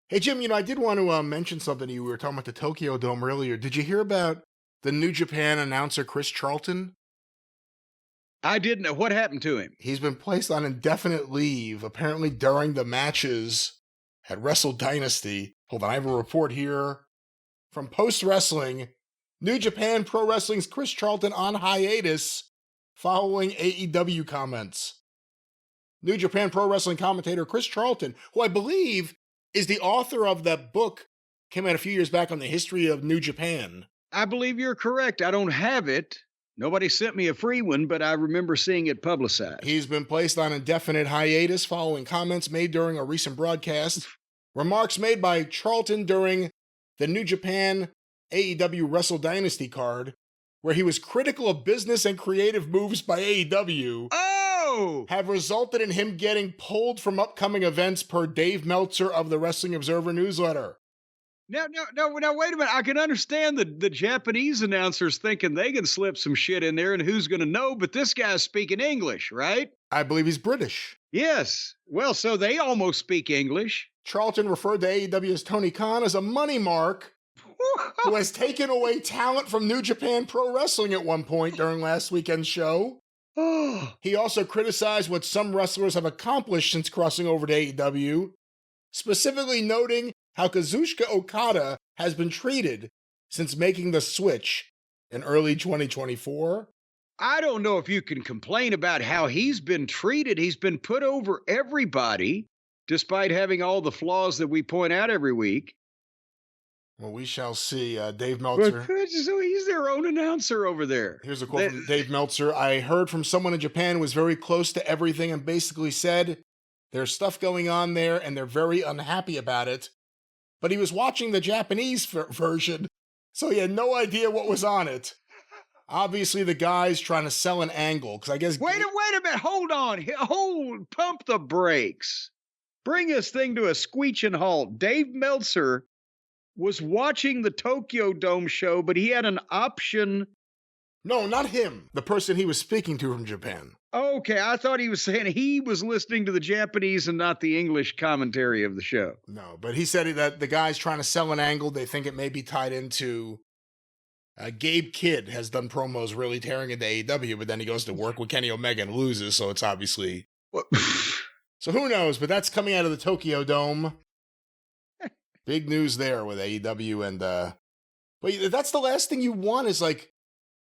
Hey, Jim, I did want to mention something to you. We were talking about the Tokyo Dome earlier. Did you hear about the New Japan announcer, Chris Charlton? I didn't know what happened to him. He's been placed on indefinite leave, apparently during the matches at Wrestle Dynasty. Hold on, I have a report here from Post Wrestling. New Japan Pro Wrestling's Chris Charlton on hiatus following AEW comments. New Japan Pro Wrestling commentator Chris Charlton, who I believe is the author of that book, came out a few years back on the history of New Japan. I believe you're correct. I don't have it. Nobody sent me a free one, but I remember seeing it publicized. He's been placed on indefinite hiatus following comments made during a recent broadcast. Remarks made by Charlton during the New Japan AEW Wrestle Dynasty card, where he was critical of business and creative moves by AEW, have resulted in him getting pulled from upcoming events per Dave Meltzer of the Wrestling Observer newsletter. Now, wait a minute. I can understand the Japanese announcers thinking they can slip some shit in there and who's going to know, but this guy's speaking English, right? I believe he's British. Yes. Well, so they almost speak English. Charlton referred to AEW's Tony Khan as a money mark who has taken away talent from New Japan Pro Wrestling at one point during last weekend's show. He also criticized what some wrestlers have accomplished since crossing over to AEW, specifically noting how Kazuchika Okada has been treated since making the switch in early 2024. I don't know if you can complain about how he's been treated. He's been put over everybody, despite having all the flaws that we point out every week. Well, we shall see. Dave Meltzer. So he's their own announcer over there. Here's a quote from Dave Meltzer. I heard from someone in Japan who was very close to everything and basically said, there's stuff going on there and they're very unhappy about it. But he was watching the Japanese version, so he had no idea what was on it. Obviously, the guy's trying to sell an angle, because I guess... Wait a minute. Hold on. Pump the brakes. Bring this thing to a screeching halt. Dave Meltzer was watching the Tokyo Dome show, but he had an option. No, not him. The person he was speaking to from Japan. Okay, I thought he was saying he was listening to the Japanese and not the English commentary of the show. No, but he said that the guy's trying to sell an angle. They think it may be tied into... Gabe Kidd has done promos really tearing into AEW, but then he goes to work with Kenny Omega and loses, so it's obviously... So who knows, but that's coming out of the Tokyo Dome. Big news there with AEW and... But that's the last thing you want is like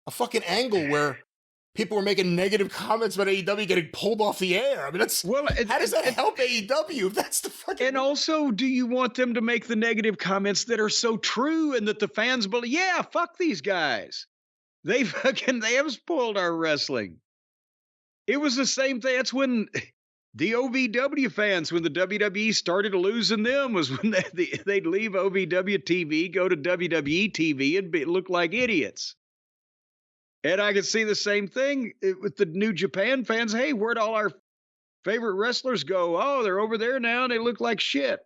a fucking angle where people were making negative comments about AEW getting pulled off the air. I mean, that's... Well, how does that help AEW? That's the fucking... And also, do you want them to make the negative comments that are so true and that the fans believe, yeah, fuck these guys. They have spoiled our wrestling. It was the same thing. That's when the OVW fans, when the WWE started losing them, was when they'd leave OVW TV, go to WWE TV, and look like idiots. And I could see the same thing with the New Japan fans. Hey, where'd all our favorite wrestlers go? Oh, they're over there now, and they look like shit.